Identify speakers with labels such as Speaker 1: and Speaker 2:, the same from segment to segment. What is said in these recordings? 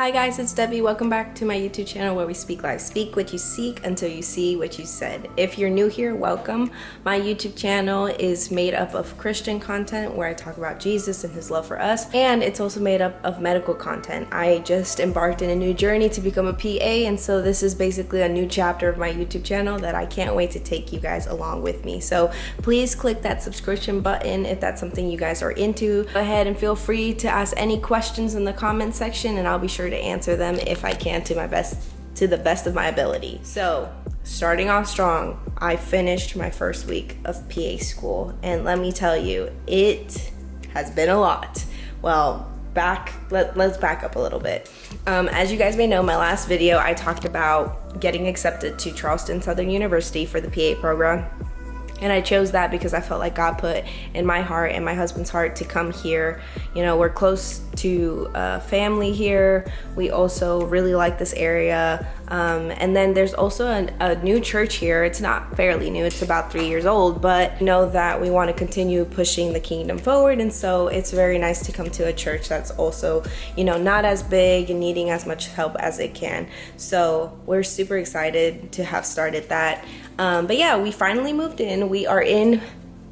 Speaker 1: Hi guys, it's Debbie. Welcome back to my YouTube channel where we speak live. Speak what you seek until you see what you said. If you're new here, welcome. My YouTube channel is made up of Christian content where I talk about Jesus and his love for us, and it's also made up of medical content. I just embarked in a new journey to become a PA, and so this is basically a new chapter of my YouTube channel that I can't wait to take you guys along with me. So please click that subscription button if that's something you guys are into. Go ahead and feel free to ask any questions in the comment section, and I'll be sure to answer them if I can to the best of my ability. So starting off strong, I finished my first week of PA school, and let me tell you, it has been a lot. Well, let's back up a little bit. As you guys may know, my last video I talked about getting accepted to Charleston Southern University for the PA program. And I chose that because I felt like God put in my heart and my husband's heart to come here. You know, we're close to family here. We also really like this area. And then there's also a new church here. It's not fairly new, it's about 3 years old, but know that we want to continue pushing the kingdom forward. And so it's very nice to come to a church that's also, you know, not as big and needing as much help as it can. So we're super excited to have started that. But yeah, we finally moved in. We are in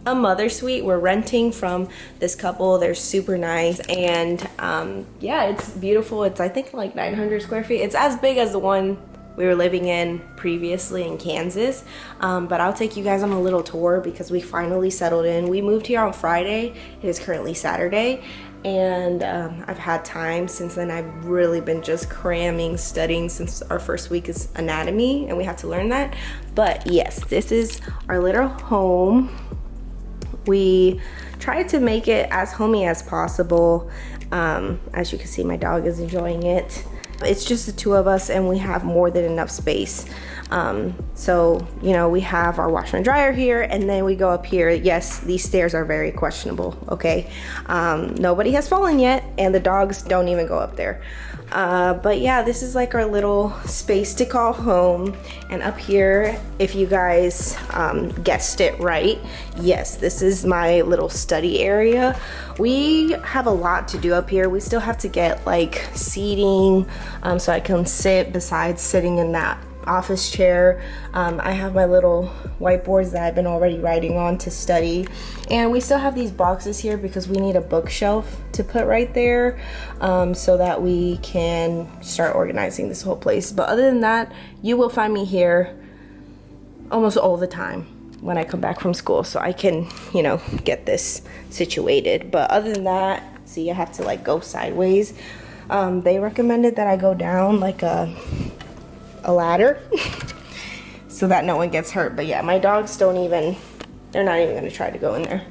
Speaker 1: a mother suite. We're renting from this couple. They're super nice, and yeah, it's beautiful. It's, I think, like 900 square feet. It's as big as the one we were living in previously in Kansas, but I'll take you guys on a little tour because we finally settled in. We moved here on Friday. It is currently Saturday, and I've had time since then. I've really been just cramming, studying, since our first week is anatomy and we have to learn that. But yes, this is our little home. We tried to make it as homey as possible. As you can see, my dog is enjoying it. It's just the two of us and we have more than enough space. So, you know, we have our washer and dryer here, and then we go up here. Yes, these stairs are very questionable, okay? Nobody has fallen yet, and the dogs don't even go up there. But yeah, this is like our little space to call home. And up here, if you guys guessed it right, yes, this is my little study area. We have a lot to do up here. We still have to get like seating so I can sit besides sitting in that office chair. I have my little whiteboards that I've been already writing on to study, and we still have these boxes here because we need a bookshelf to put right there, so that we can start organizing this whole place. But other than that, you will find me here almost all the time when I come back from school, so I can, you know, get this situated. But other than that, see, I have to like go sideways. They recommended that I go down like a ladder so that no one gets hurt. But yeah, my dogs they're not even gonna try to go in there.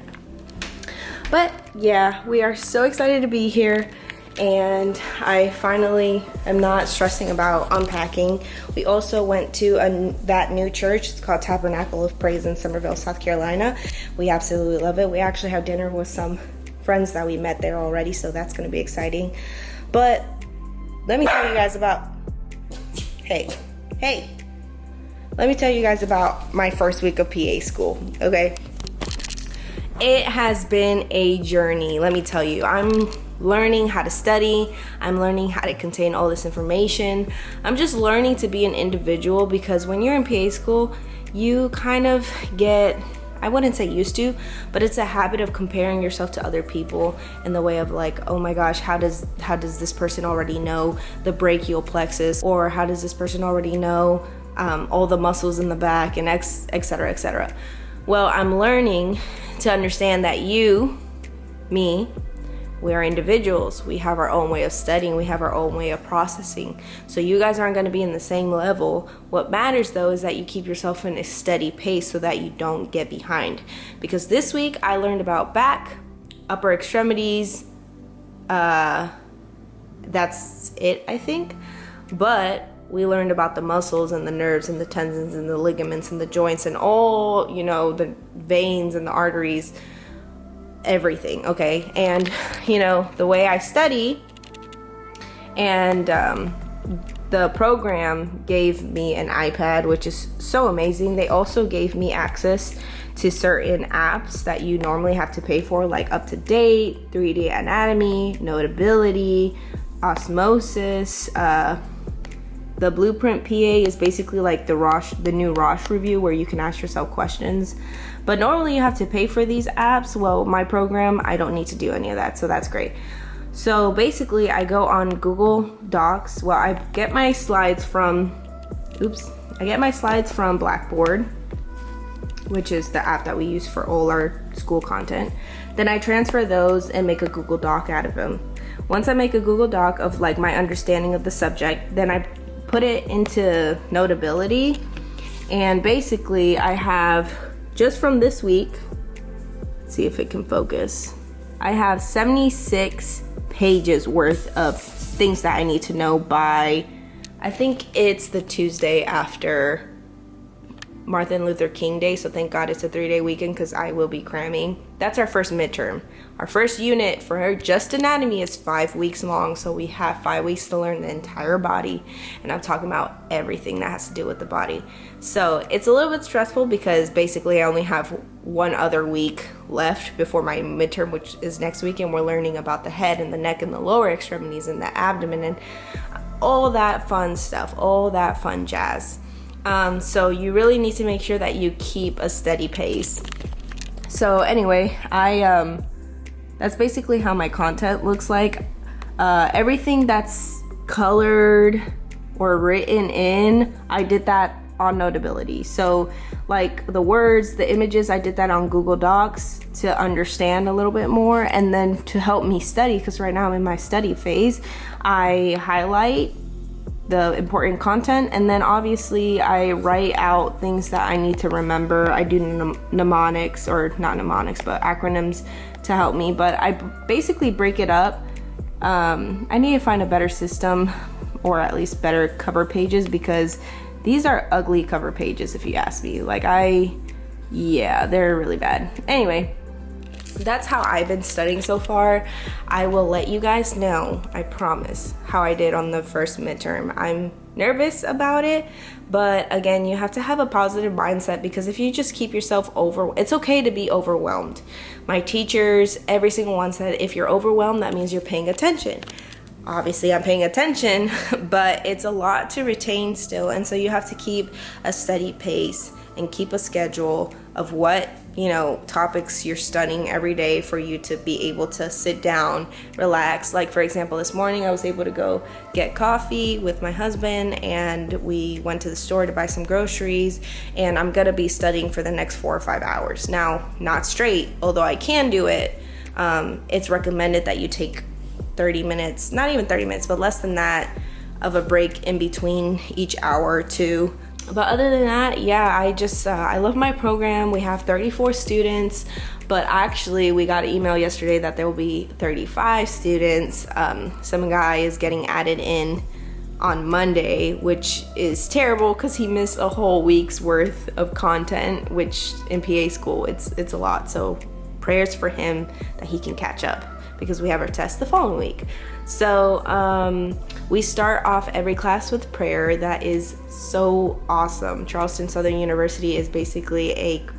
Speaker 1: But yeah, we are so excited to be here, and I finally am not stressing about unpacking. We also went to that new church. It's called Tabernacle of Praise in Summerville, South Carolina. We absolutely love it. We actually have dinner with some friends that we met there already, so that's gonna be exciting. But let me tell you guys about let me tell you guys about my first week of PA school, okay? It has been a journey, let me tell you. I'm learning how to study. I'm learning how to contain all this information. I'm just learning to be an individual, because when you're in PA school, you kind of get, I wouldn't say used to, but it's a habit of comparing yourself to other people in the way of like, oh my gosh, how does this person already know the brachial plexus, or how does this person already know all the muscles in the back, and et cetera, et cetera. Well, I'm learning to understand that me, we are individuals. We have our own way of studying. We have our own way of processing. So you guys aren't going to be in the same level. What matters though is that you keep yourself in a steady pace so that you don't get behind. Because this week I learned about back, upper extremities. That's it, I think. But we learned about the muscles and the nerves and the tendons and the ligaments and the joints and all, you know, the veins and the arteries, everything, okay? And you know, the way I study, and the program gave me an iPad, which is so amazing. They also gave me access to certain apps that you normally have to pay for, like Up to Date, 3D Anatomy, Notability, osmosis. The Blueprint PA is basically like the new Rosh review where you can ask yourself questions. But normally you have to pay for these apps. Well, my program, I don't need to do any of that, so that's great. So basically I go on Google Docs. Well, I get my slides from Blackboard, which is the app that we use for all our school content. Then I transfer those and make a Google Doc out of them. Once I make a Google Doc of like my understanding of the subject, then I put it into Notability, and basically I have, just from this week, let's see if it can focus, I have 76 pages worth of things that I need to know by, I think it's the Tuesday after Martin Luther King Day, so thank God it's a 3-day weekend because I will be cramming. That's our first midterm. Our first unit for just anatomy is 5 weeks long, so we have 5 weeks to learn the entire body, and I'm talking about everything that has to do with the body. So it's a little bit stressful because basically I only have one other week left before my midterm, which is next week, and we're learning about the head and the neck and the lower extremities and the abdomen and all that fun stuff, all that fun jazz. So you really need to make sure that you keep a steady pace. So anyway, that's basically how my content looks like. Everything that's colored or written in, I did that on Notability. So like the words, the images, I did that on Google Docs to understand a little bit more, and then to help me study, because right now I'm in my study phase, I highlight the important content, and then obviously I write out things that I need to remember. I do mnemonics, or not mnemonics, but acronyms to help me, but I basically break it up. I need to find a better system, or at least better cover pages, because these are ugly cover pages if you ask me. Like they're really bad. Anyway, that's how I've been studying so far. I will let you guys know, I promise, how I did on the first midterm. I'm nervous about it, but again, you have to have a positive mindset, because if you just keep yourself it's okay to be overwhelmed. My teachers, every single one, said if you're overwhelmed, that means you're paying attention. Obviously I'm paying attention, but it's a lot to retain still, and so you have to keep a steady pace and keep a schedule of what topics you're studying every day for you to be able to sit down, relax. Like for example, this morning I was able to go get coffee with my husband, and we went to the store to buy some groceries, and I'm gonna be studying for the next 4 or 5 hours. Now, not straight, although I can do it. It's recommended that you take 30 minutes, not even 30 minutes, but less than that, of a break in between each hour or two. But other than that, yeah, I love my program. We have 34 students, but actually we got an email yesterday that there will be 35 students. Some guy is getting added in on Monday, which is terrible because he missed a whole week's worth of content, which in PA school, it's a lot. So prayers for him that he can catch up, because we have our test the following week. So we start off every class with prayer. That is so awesome. Charleston Southern University is basically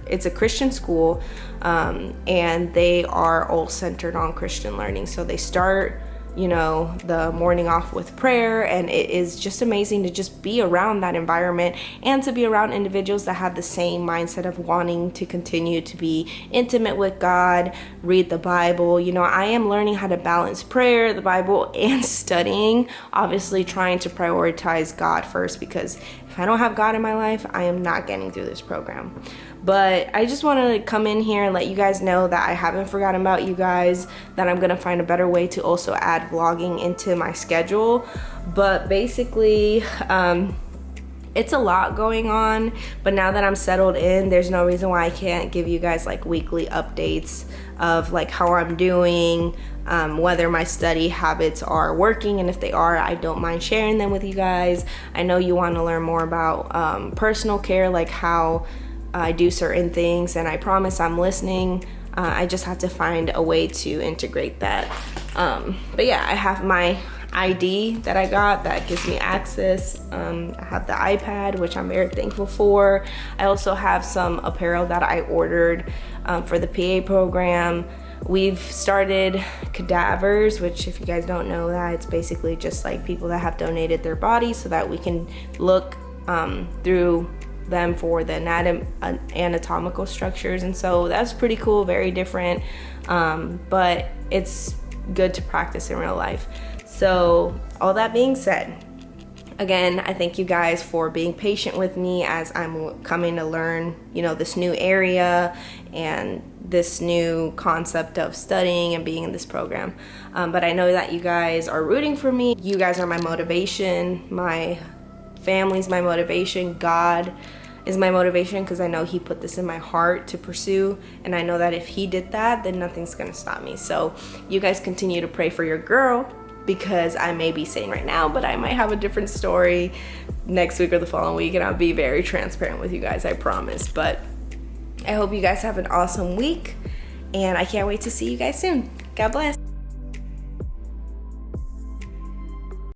Speaker 1: it's a Christian school, and they are all centered on Christian learning. So they start the morning off with prayer, and it is just amazing to just be around that environment and to be around individuals that have the same mindset of wanting to continue to be intimate with God, read the Bible. I am learning how to balance prayer, the Bible, and studying, obviously trying to prioritize God first, because if I don't have God in my life, I am not getting through this program. But I just want to come in here and let you guys know that I haven't forgotten about you guys, that I'm going to find a better way to also add vlogging into my schedule. But basically, it's a lot going on, but now that I'm settled in, there's no reason why I can't give you guys like weekly updates of like how I'm doing, whether my study habits are working, and if they are, I don't mind sharing them with you guys. I know you want to learn more about personal care, like how I do certain things, and I promise I'm listening. I just have to find a way to integrate that. But yeah, I have my ID that I got that gives me access. I have the iPad, which I'm very thankful for. I also have some apparel that I ordered for the PA program. We've started cadavers, which if you guys don't know that, it's basically just like people that have donated their bodies so that we can look through them for the anatomical structures. And so that's pretty cool, very different, but it's good to practice in real life. So all that being said, again, I thank you guys for being patient with me as I'm coming to learn, this new area and this new concept of studying and being in this program. But I know that you guys are rooting for me. You guys are my motivation. My family's my motivation. God is my motivation, because I know he put this in my heart to pursue, and I know that if he did that, then nothing's gonna stop me. So you guys continue to pray for your girl, because I may be saying right now, but I might have a different story next week or the following week, and I'll be very transparent with you guys, I promise. But I hope you guys have an awesome week, and I can't wait to see you guys soon. God bless.